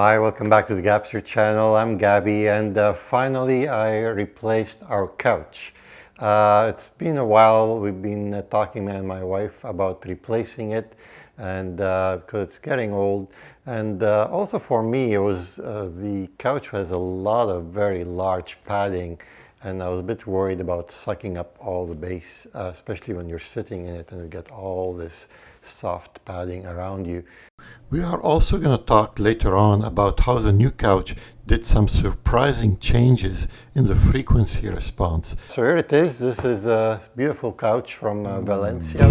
Hi, welcome back to the Gabster channel. I'm Gabby, and finally I replaced our couch. It's been a while. We've been talking, me and my wife, about replacing it, and because it's getting old. And also for me, it was the couch has a lot of very large padding, and I was a bit worried about sucking up all the base, especially when you're sitting in it and you get all this soft padding around you. We are also going to talk later on about how the new couch did some surprising changes in the frequency response. So here it is. This is a beautiful couch from Valencia.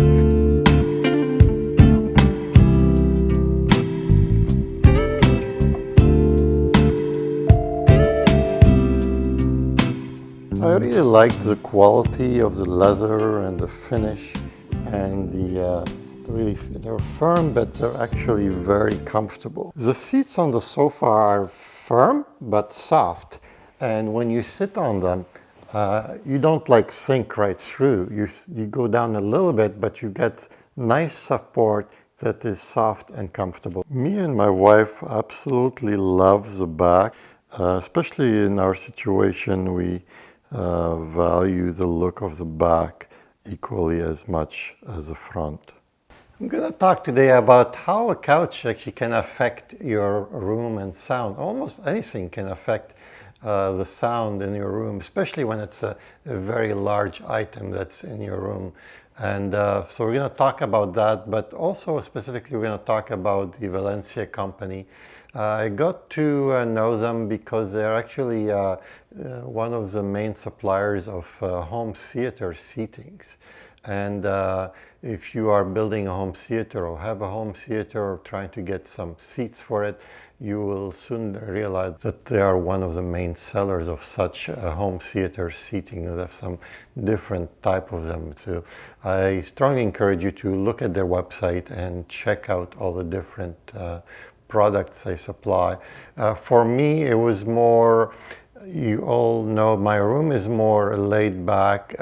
I really liked the quality of the leather and the finish, and they're firm, but they're actually very comfortable. The seats on the sofa are firm but soft, and when you sit on them, you don't like sink right through. You go down a little bit, but you get nice support that is soft and comfortable. Me and my wife absolutely love the back, especially in our situation. We value the look of the back equally as much as the front. I'm going to talk today about how a couch actually can affect your room and sound. Almost anything can affect the sound in your room, especially when it's a very large item that's in your room. And so we're going to talk about that, but also specifically we're going to talk about the Valencia Company. I got to know them because they're actually one of the main suppliers of home theater seatings. And if you are building a home theater or have a home theater or trying to get some seats for it, you will soon realize that they are one of the main sellers of such home theater seating. They have some different type of them. So I strongly encourage you to look at their website and check out all the different products they supply. For me, it was more, you all know my room is more laid back,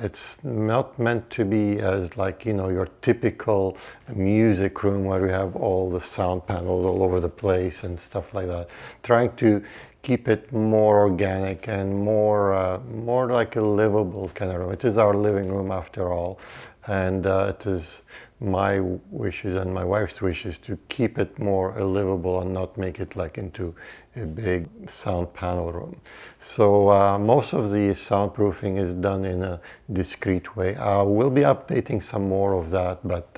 it's not meant to be as like, you know, your typical music room where you have all the sound panels all over the place and stuff like that. Trying to keep it more organic and more like a livable kind of room. It is our living room after all, and it is my wishes and my wife's wishes to keep it more livable and not make it like into a big sound panel room. So most of the soundproofing is done in a discreet way. We'll be updating some more of that, but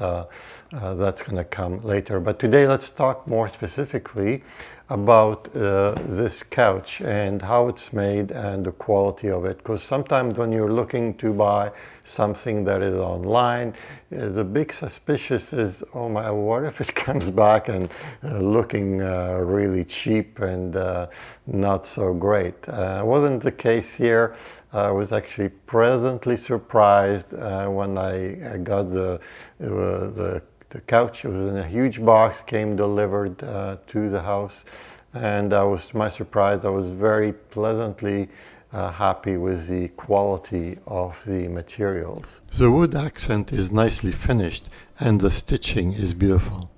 that's going to come later. But today let's talk more specifically about this couch and how it's made and the quality of it, because sometimes when you're looking to buy something that is online, the big suspicious is, oh my, what if it comes back and looking really cheap and not so great. Wasn't the case here. I was actually pleasantly surprised when I got the couch. It was in a huge box, came delivered to the house, and to my surprise, I was very pleasantly happy with the quality of the materials. The wood accent is nicely finished and the stitching is beautiful.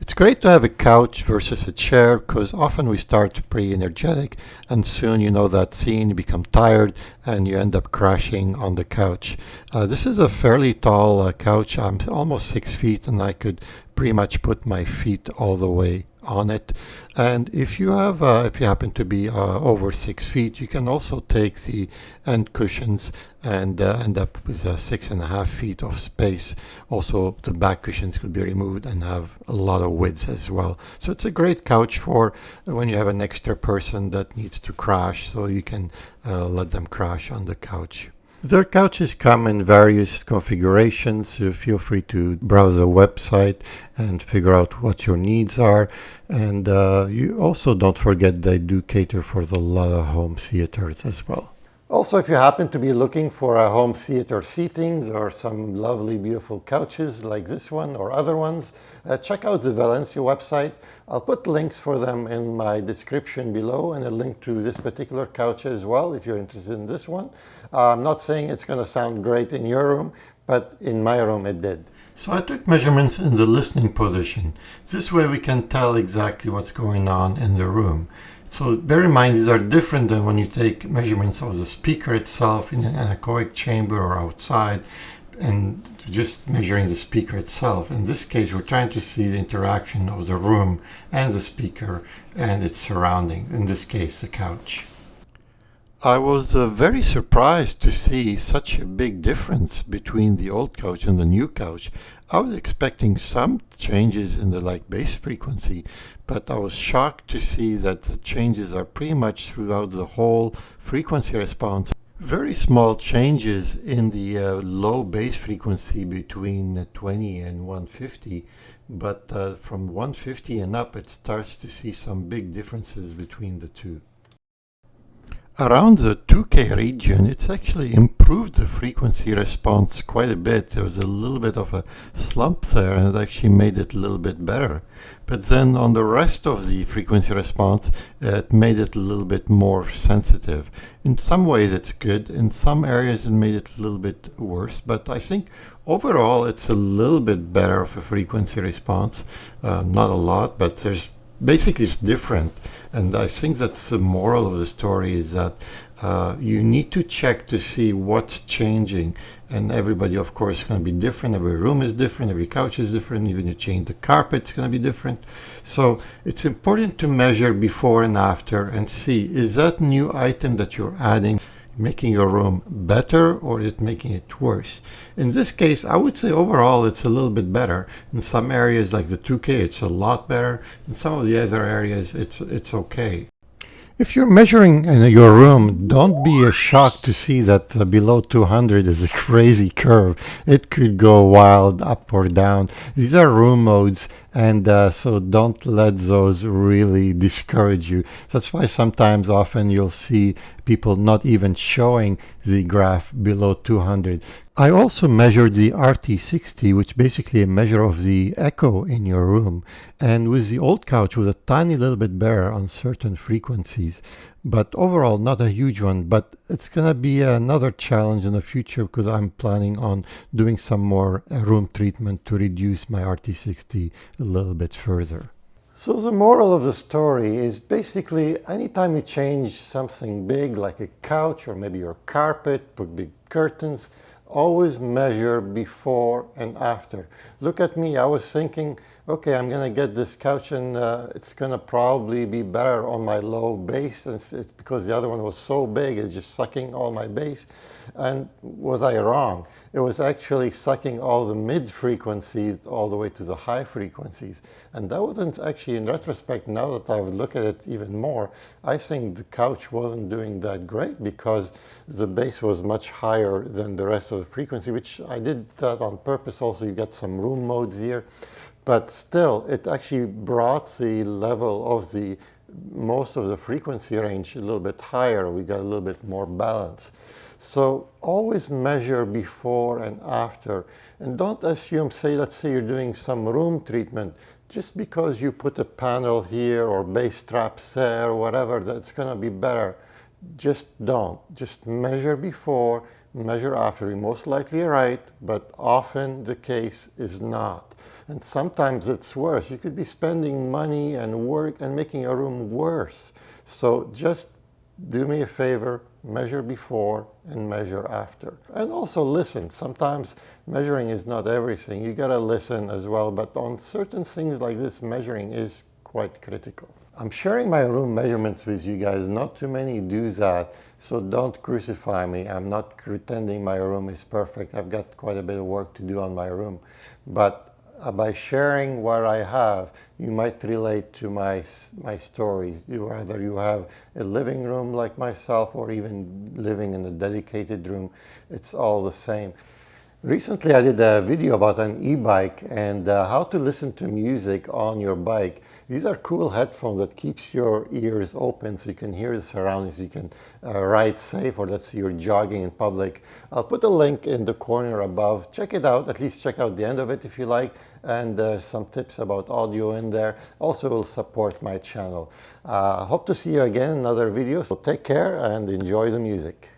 It's great to have a couch versus a chair, because often we start pretty energetic and soon, you know that scene, you become tired and you end up crashing on the couch. This is a fairly tall couch. I'm almost 6 feet and I could pretty much put my feet all the way on it. And if you happen to be over 6 feet, you can also take the end cushions and end up with 6.5 feet of space. Also, the back cushions could be removed and have a lot of width as well. So it's a great couch for when you have an extra person that needs to crash, so you can let them crash on the couch. Their couches come in various configurations, so feel free to browse the website and figure out what your needs are. And you also don't forget they do cater for the lot of home theaters as well. Also, if you happen to be looking for a home theater seating, there are some lovely, beautiful couches like this one or other ones. Check out the Valencia website. I'll put links for them in my description below, and a link to this particular couch as well if you're interested in this one. I'm not saying it's going to sound great in your room, but in my room it did. So I took measurements in the listening position. This way we can tell exactly what's going on in the room. So bear in mind, these are different than when you take measurements of the speaker itself in an anechoic chamber or outside, and just measuring the speaker itself. In this case, we're trying to see the interaction of the room and the speaker and its surrounding, in this case, the couch. I was very surprised to see such a big difference between the old couch and the new couch. I was expecting some changes in the bass frequency, but I was shocked to see that the changes are pretty much throughout the whole frequency response. Very small changes in the low bass frequency between 20 and 150, but from 150 and up it starts to see some big differences between the two. Around the 2K region, it's actually improved the frequency response quite a bit. There was a little bit of a slump there, and it actually made it a little bit better. But then on the rest of the frequency response, it made it a little bit more sensitive. In some ways it's good, in some areas it made it a little bit worse, but I think overall it's a little bit better of a frequency response. Not a lot, but basically it's different, and I think that's the moral of the story, is that you need to check to see what's changing, and everybody of course is going to be different. Every room is different, every couch is different, even you change the carpet it's going to be different. So it's important to measure before and after and see, is that new item that you're adding making your room better or is it making it worse? In this case, I would say overall it's a little bit better. In some areas like the 2K, it's a lot better. In some of the other areas, it's okay. If you're measuring in your room, don't be shocked to see that below 200 is a crazy curve. It could go wild up or down. These are room modes, and so don't let those really discourage you. That's why sometimes often you'll see people not even showing the graph below 200. I also measured the RT60, which basically a measure of the echo in your room. And with the old couch, was a tiny little bit better on certain frequencies, but overall not a huge one. But it's going to be another challenge in the future because I'm planning on doing some more room treatment to reduce my RT60 a little bit further. So the moral of the story is basically anytime you change something big like a couch or maybe your carpet, put big curtains, always measure before and after. Look at me, I was thinking, okay, I'm gonna get this couch and it's gonna probably be better on my low bass, and it's because the other one was so big, it's just sucking all my bass. And was I wrong? It was actually sucking all the mid frequencies all the way to the high frequencies. And that wasn't actually, in retrospect, now that I've looked at it even more, I think the couch wasn't doing that great because the bass was much higher than the rest of the frequency, which I did that on purpose. Also, you get some room modes here. But still, it actually brought the level of the most of the frequency range a little bit higher. We got a little bit more balance. So always measure before and after, and don't assume, let's say you're doing some room treatment, just because you put a panel here or bass straps there or whatever, that's going to be better. Just don't. Just measure before, measure after. You're most likely right, but often the case is not. And sometimes it's worse. You could be spending money and work and making your room worse. So just do me a favor, measure before and measure after. And also listen. Sometimes measuring is not everything. You gotta listen as well, but on certain things like this, measuring is quite critical. I'm sharing my room measurements with you guys. Not too many do that, so don't crucify me. I'm not pretending my room is perfect. I've got quite a bit of work to do on my room. But by sharing what I have, you might relate to my stories. Whether you have a living room like myself or even living in a dedicated room, it's all the same. Recently I did a video about an e-bike and how to listen to music on your bike. These are cool headphones that keeps your ears open so you can hear the surroundings, you can ride safe, or let's say you're jogging in public. I'll put a link in the corner above. Check it out, at least check out the end of it if you like, and some tips about audio in there. Also will support my channel. Hope to see you again in another video, so take care and enjoy the music.